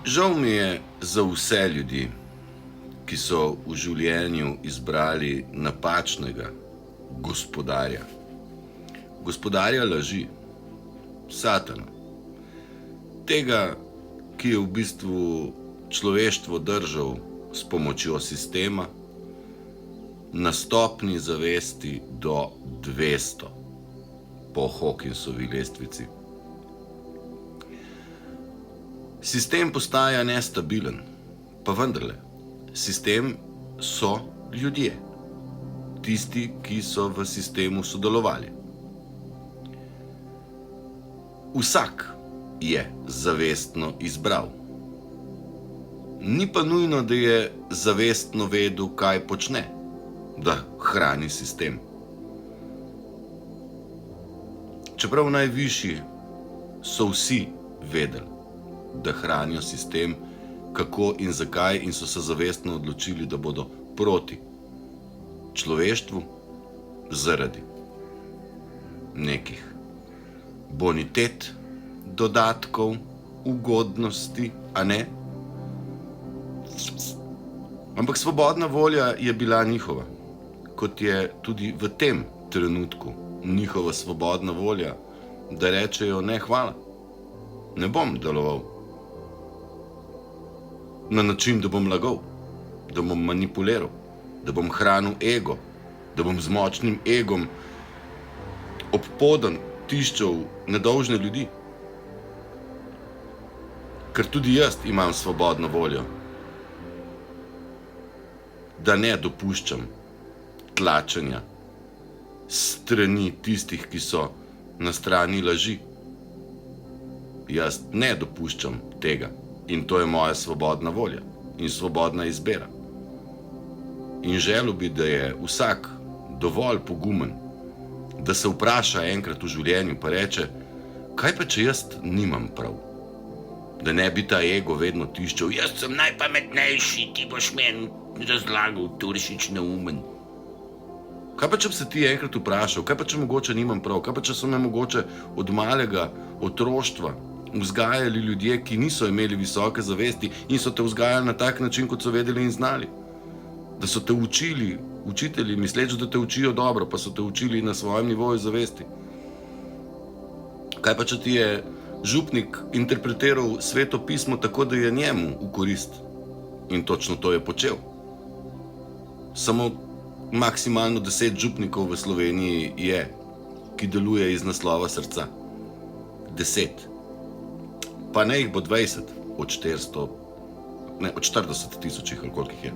Žal mi je za vse ljudi, ki so v življenju izbrali napačnega gospodarja. Gospodarja laži, Satana. Tega, ki je v bistvu človeštvo držal s pomočjo sistema na stopni zavesti do 200 po Hawkinsovi lestvici. Sistem postaja nestabilen, pa vendarle, sistem so ljudje, tisti, ki so v sistemu sodelovali. Vsak je zavestno izbral. Ni pa nujno, da je zavestno vedel, kaj počne, da hrani sistem. Čeprav najvišji so vsi vedeli, da hranijo sistem, kako in zakaj, in so se zavestno odločili, da bodo proti človeštvu zaradi nekih bonitet, dodatkov, ugodnosti, a ne? Ampak svobodna volja je bila njihova, kot je tudi v tem trenutku njihova svobodna volja, da rečejo ne hvala, ne bom deloval na način, da bom lagal, da bom manipuliral, da bom hranil ego, da bom z močnim egom obpoden tiščal nedolžne ljudi. Ker tudi jaz imam svobodno voljo, da ne dopuščam tlačenja strani tistih, ki so na strani laži. Jaz ne dopuščam tega in to je moja svobodna volja in svobodna izbira. In želel bi, da je vsak dovolj pogumen, da se vpraša enkrat v življenju pa reče, kaj pa če jaz nimam prav? Da ne bi ta ego vedno tiščal, jaz sem najpametnejši, ti boš meni razlagal, Turšič neumen. Kaj pa če bi se ti enkrat vprašal, kaj pa če mogoče nimam prav, kaj pa če so me mogoče od malega otroštva vzgajali ljudje, ki niso imeli visoke zavesti in so te vzgajali na tak način, kot so vedeli in znali. Da so te učili, učitelji, misleč, da te učijo dobro, pa so te učili na svojem nivoju zavesti. Kaj pa če ti je župnik interpretiral Sveto pismo tako, da je njemu v korist? In točno to je počel. Samo maksimalno 10 župnikov v Sloveniji je, ki deluje iz naslova srca. 10. Pa ne jih bo 20 od 400, ne, od 40 tisočih, ali koliko je.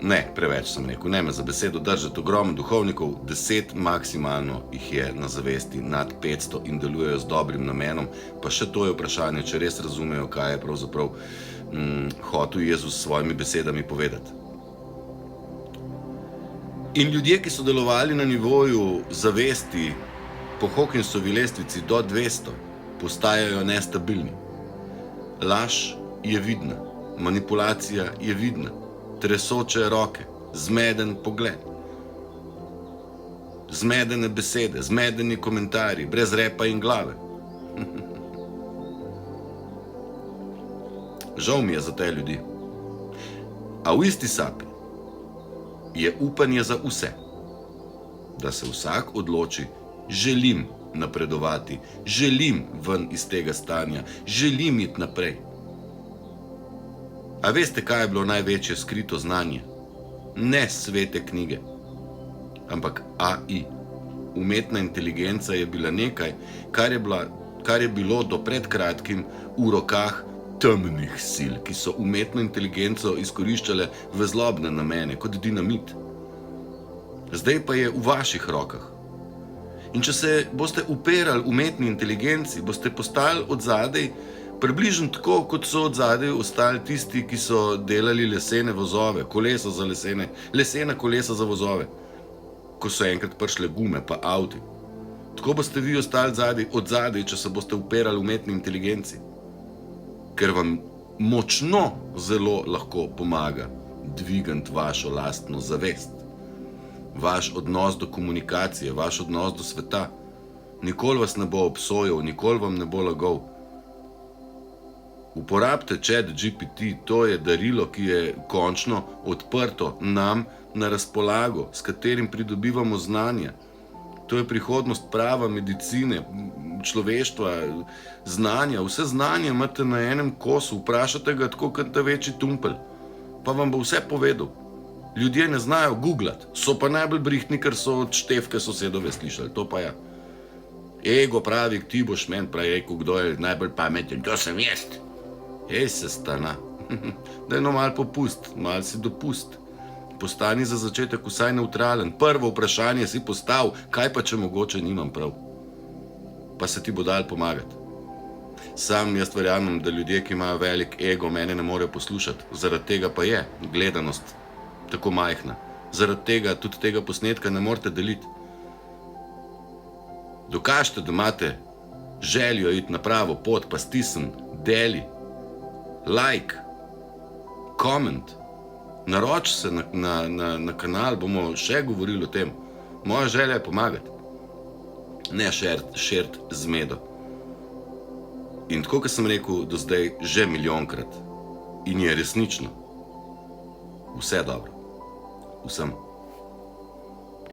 Ne, preveč sem rekel, ne me za besedo držati, ogromno duhovnikov, 10 maksimalno jih je na zavesti, nad 500 in delujejo z dobrim namenom, pa še to je vprašanje, če res razumejo, kaj je pravzaprav hotel Jezus s svojimi besedami povedati. In ljudje, ki so delovali na nivoju zavesti po Hawkinsovi lestvici do 200, postajajo nestabilni. Laž je vidna, manipulacija je vidna, tresoče roke, zmeden pogled, zmedene besede, zmedeni komentarji, brez repa in glave. Žal mi je za te ljudi. A v isti sapi je upanje za vse, da se vsak odloči, želim napredovati, želim ven iz tega stanja, želim iti naprej. A veste, kaj je bilo največje skrito znanje? Ne svete knjige, ampak AI. Umetna inteligenca je bila nekaj, kar je bilo do pred kratkim v rokah temnih sil, ki so umetno inteligenco izkoriščale v zlobne namene, kot dinamit. Zdaj pa je v vaših rokah. In če se boste upirali umetni inteligenci, boste postali odzadej približno tako, kot so odzadej ostali tisti, ki so delali lesene vozove, kolesa za lesena kolesa za vozove, ko so enkrat prišle gume pa avti. Tako boste vi ostali odzadej, če se boste upirali umetni inteligenci. Ker vam močno zelo lahko pomaga dvigant vašo lastno zavest. Vaš odnos do komunikacije, vaš odnos do sveta. Nikoli vas ne bo obsojal, nikoli vam ne bo lagal. Uporabite ChatGPT, to je darilo, ki je končno odprto nam na razpolago, s katerim pridobivamo znanja. To je prihodnost prava medicine, človeštva, znanja. Vse znanje imate na enem kosu, vprašate ga tako kot ta večji tumpelj, pa vam bo vse povedal. Ljudje ne znajo googlati, so pa najbolj brihtni, ker so od Štefke sosedove slišali, to pa ja. Ego pravi, ti boš meni pravi rekel, kdo je najbolj pameten, to sem jaz. Se stana, daj no malo popust, malo si dopust. Postani za začetek vsaj nevtralen. Prvo vprašanje si postav, kaj pa če mogoče nimam prav. Pa se ti bo dal pomagati. Sam jaz verjamem, da ljudje, ki imajo velik ego, mene ne morejo poslušati. Zaradi tega pa je gledanost tako majhna. Zaradi tega tudi tega posnetka ne morete deliti. Dokažite, da imate željo iti na pravo pot, pa stisn, deli, like, comment. Naroč se na kanal, bomo še govorili o tem. Moja želja je pomagati, ne širit zmedo. In tako, kot sem rekel do zdaj že milijonkrat, in je resnično, vse dobro, vsem.